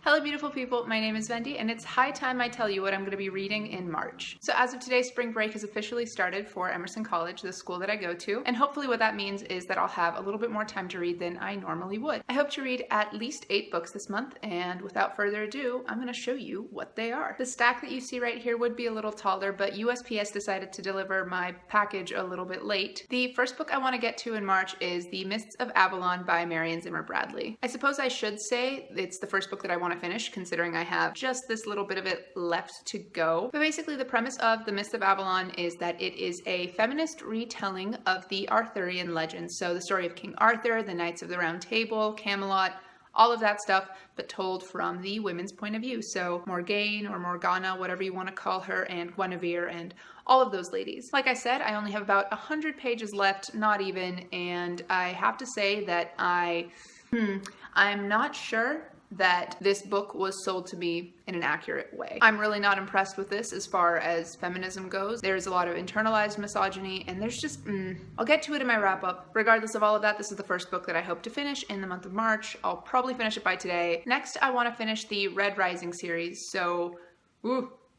Hello beautiful people, my name is Vendi and it's high time I tell you what I'm going to be reading in March. So as of today, spring break has officially started for Emerson College, the school that I go to, and hopefully what that means is that I'll have a little bit more time to read than I normally would. I hope to read at least 8 books this month, and without further ado, I'm going to show you what they are. The stack that you see right here would be a little taller, but USPS decided to deliver my package a little bit late. The first book I want to get to in March is The Mist of Avalon by Marion Zimmer Bradley. I suppose I should say it's the first book that I want to finish, considering I have just this little bit of it left to go. But basically the premise of The Mist of Avalon is that it is a feminist retelling of the Arthurian legends. So the story of King Arthur, the Knights of the Round Table, Camelot, all of that stuff, but told from the women's point of view. So Morgane or Morgana, whatever you want to call her, and Guinevere, and all of those ladies. Like I said, I only have about 100 pages left, not even, and I have to say that I'm not sure that this book was sold to me in an accurate way. I'm really not impressed with this as far as feminism goes. There's a lot of internalized misogyny, and there's just, I'll get to it in my wrap up. Regardless of all of that, this is the first book that I hope to finish in the month of March. I'll probably finish it by today. Next, I want to finish the Red Rising series. So,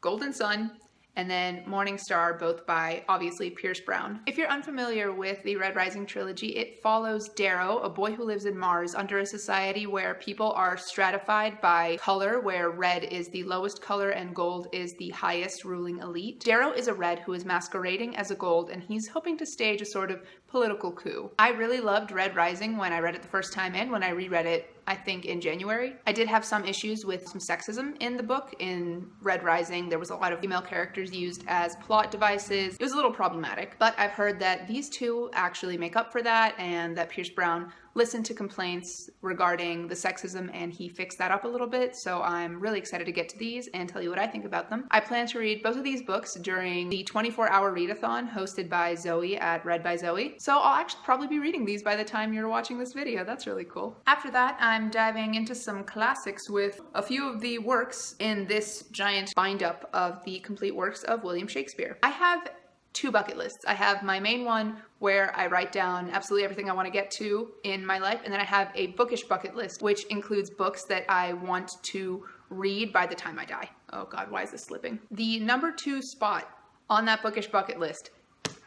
Golden Sun, and then Morning Star, both by, obviously, Pierce Brown. If you're unfamiliar with the Red Rising trilogy, it follows Darrow, a boy who lives in Mars under a society where people are stratified by color, where red is the lowest color and gold is the highest ruling elite. Darrow is a red who is masquerading as a gold, and he's hoping to stage a sort of political coup. I really loved Red Rising when I read it the first time, and when I reread it, I think in January. I did have some issues with some sexism in the book. In Red Rising, there was a lot of female characters used as plot devices. It was a little problematic, but I've heard that these two actually make up for that, and that Pierce Brown listened to complaints regarding the sexism and he fixed that up a little bit. So I'm really excited to get to these and tell you what I think about them. I plan to read both of these books during the 24-hour readathon hosted by Zoe at Read by Zoe. So I'll actually probably be reading these by the time you're watching this video. That's really cool. After that, I'm diving into some classics with a few of the works in this giant bind-up of the complete works of William Shakespeare. I have 2 bucket lists. I have my main one where I write down absolutely everything I want to get to in my life, and then I have a bookish bucket list, which includes books that I want to read by the time I die. Oh God, why is this slipping? The number 2 spot on that bookish bucket list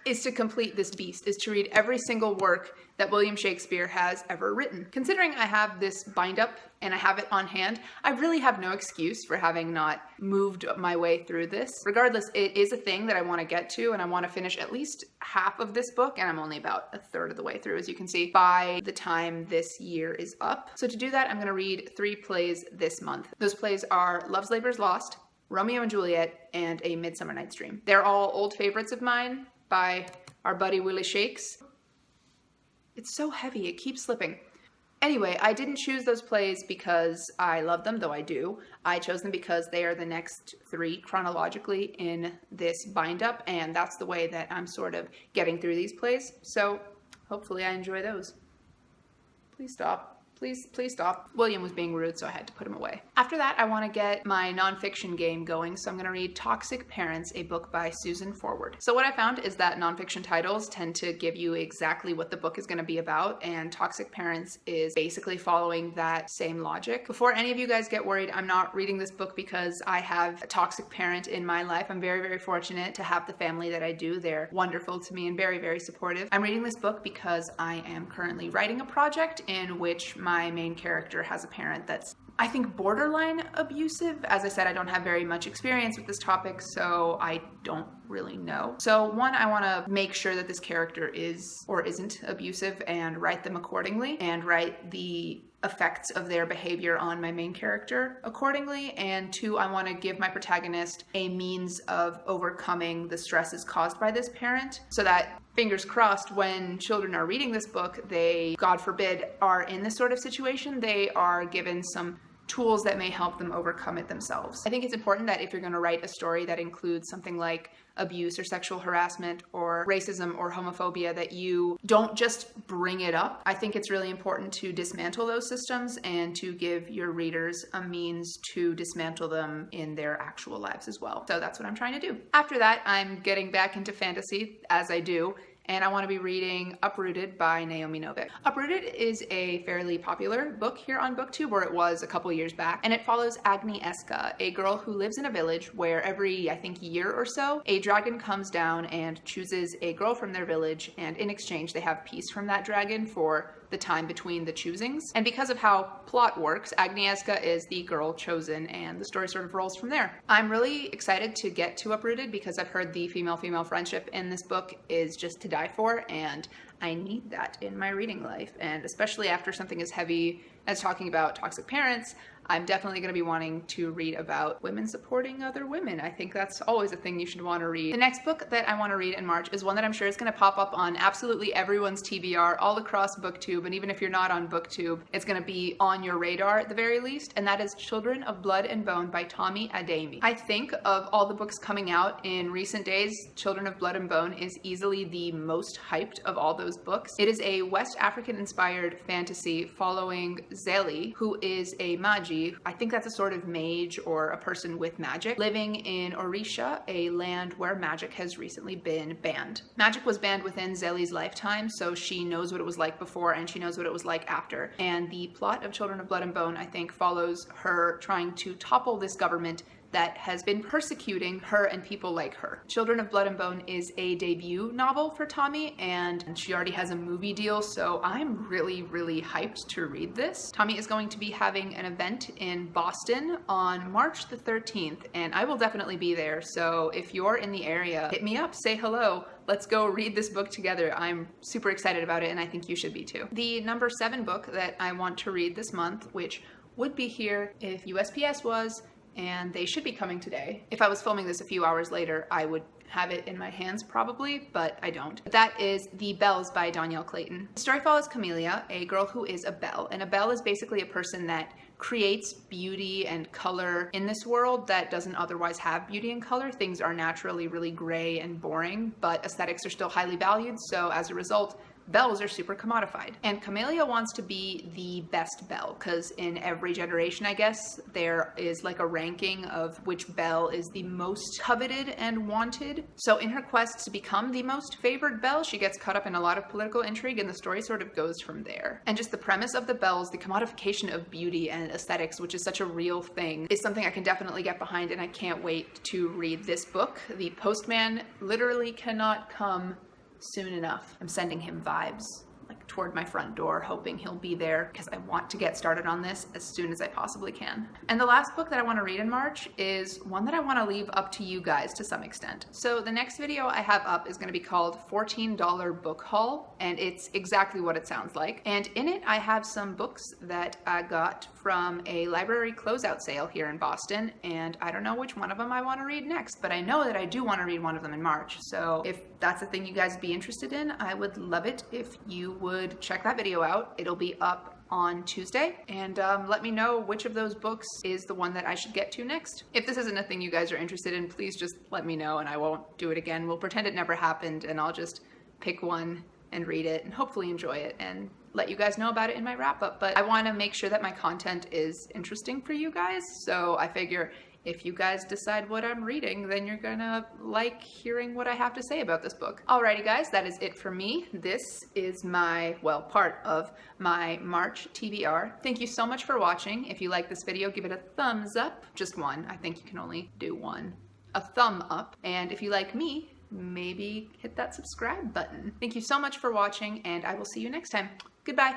is to complete this beast, is to read every single work that William Shakespeare has ever written. Considering I have this bind up and I have it on hand, I really have no excuse for having not moved my way through this. Regardless, it is a thing that I want to get to, and I want to finish at least half of this book, and I'm only about a third of the way through, as you can see, by the time this year is up. So to do that, I'm going to read 3 plays this month. Those plays are Love's Labour's Lost, Romeo and Juliet, and A Midsummer Night's Dream. They're all old favorites of mine by our buddy Willie Shakes. It's so heavy, it keeps slipping. Anyway, I didn't choose those plays because I love them, though I do. I chose them because they are the next 3 chronologically in this bind-up, and that's the way that I'm sort of getting through these plays. So hopefully I enjoy those. Please stop. Please stop. William was being rude, so I had to put him away. After that, I want to get my nonfiction game going, so I'm going to read Toxic Parents, a book by Susan Forward. So what I found is that nonfiction titles tend to give you exactly what the book is going to be about, and Toxic Parents is basically following that same logic. Before any of you guys get worried, I'm not reading this book because I have a toxic parent in my life. I'm very, very fortunate to have the family that I do. They're wonderful to me and very, very supportive. I'm reading this book because I am currently writing a project in which my main character has a parent that's, I think, borderline abusive. As I said, I don't have very much experience with this topic, so I don't really know. So one, I want to make sure that this character is or isn't abusive and write them accordingly, and write the effects of their behavior on my main character accordingly. And 2, I want to give my protagonist a means of overcoming the stresses caused by this parent, so that, fingers crossed, when children are reading this book, they, God forbid, are in this sort of situation, they are given some tools that may help them overcome it themselves. I think it's important that if you're going to write a story that includes something like abuse or sexual harassment or racism or homophobia, that you don't just bring it up. I think it's really important to dismantle those systems and to give your readers a means to dismantle them in their actual lives as well. So that's what I'm trying to do. After that, I'm getting back into fantasy, as I do, and I want to be reading Uprooted by Naomi Novik. Uprooted is a fairly popular book here on BookTube, or it was a couple years back, and it follows Agnieszka, a girl who lives in a village where every, I think, year or so, a dragon comes down and chooses a girl from their village, and in exchange they have peace from that dragon for the time between the choosings. And because of how plot works, Agnieszka is the girl chosen, and the story sort of rolls from there. I'm really excited to get to Uprooted because I've heard the female-female friendship in this book is just to die for, and I need that in my reading life. And especially after something as heavy as talking about toxic parents, I'm definitely going to be wanting to read about women supporting other women. I think that's always a thing you should want to read. The next book that I want to read in March is one that I'm sure is going to pop up on absolutely everyone's TBR all across BookTube, and even if you're not on BookTube, it's going to be on your radar at the very least, and that is Children of Blood and Bone by Tommy Adeyemi. I think of all the books coming out in recent days, Children of Blood and Bone is easily the most hyped of all those books. It is a West African-inspired fantasy following Zeli, who is a magi. I think that's a sort of mage or a person with magic, living in Orisha, a land where magic has recently been banned. Magic was banned within Zeli's lifetime, so she knows what it was like before and she knows what it was like after. And the plot of Children of Blood and Bone, I think, follows her trying to topple this government that has been persecuting her and people like her. Children of Blood and Bone is a debut novel for Tommy, and she already has a movie deal, so I'm really, really hyped to read this. Tommy is going to be having an event in Boston on March the 13th, and I will definitely be there, so if you're in the area, hit me up, say hello. Let's go read this book together. I'm super excited about it, and I think you should be too. The number 7 book that I want to read this month, which would be here if USPS was, and they should be coming today. If I was filming this a few hours later, I would have it in my hands probably, but I don't. That is The Bells by Danielle Clayton. The story follows Camellia, a girl who is a belle, and a belle is basically a person that creates beauty and color in this world that doesn't otherwise have beauty and color. Things are naturally really gray and boring, but aesthetics are still highly valued, so as a result, bells are super commodified. And Camellia wants to be the best belle, because in every generation, I guess, there is like a ranking of which belle is the most coveted and wanted. So in her quest to become the most favored belle, she gets caught up in a lot of political intrigue, and the story sort of goes from there. And just the premise of the bells, the commodification of beauty and aesthetics, which is such a real thing, is something I can definitely get behind, and I can't wait to read this book. The postman literally cannot come soon enough. I'm sending him vibes like toward my front door, hoping he'll be there because I want to get started on this as soon as I possibly can. And the last book that I want to read in March is one that I want to leave up to you guys to some extent. So the next video I have up is going to be called $14 Book Haul, and it's exactly what it sounds like. And in it, I have some books that I got from a library closeout sale here in Boston, and I don't know which one of them I want to read next, but I know that I do want to read one of them in March. So if that's a thing you guys would be interested in, I would love it if you would check that video out. It'll be up on Tuesday, and let me know which of those books is the one that I should get to next. If this isn't a thing you guys are interested in, please just let me know and I won't do it again. We'll pretend it never happened, and I'll just pick one and read it and hopefully enjoy it and let you guys know about it in my wrap-up. But I want to make sure that my content is interesting for you guys, so I figure if you guys decide what I'm reading, then you're gonna like hearing what I have to say about this book. Alrighty guys, that is it for me. This is my, well, part of my March TBR. Thank you so much for watching. If you like this video, give it a thumbs up. Just one. I think you can only do one. A thumb up. And if you like me, maybe hit that subscribe button. Thank you so much for watching, and I will see you next time. Goodbye.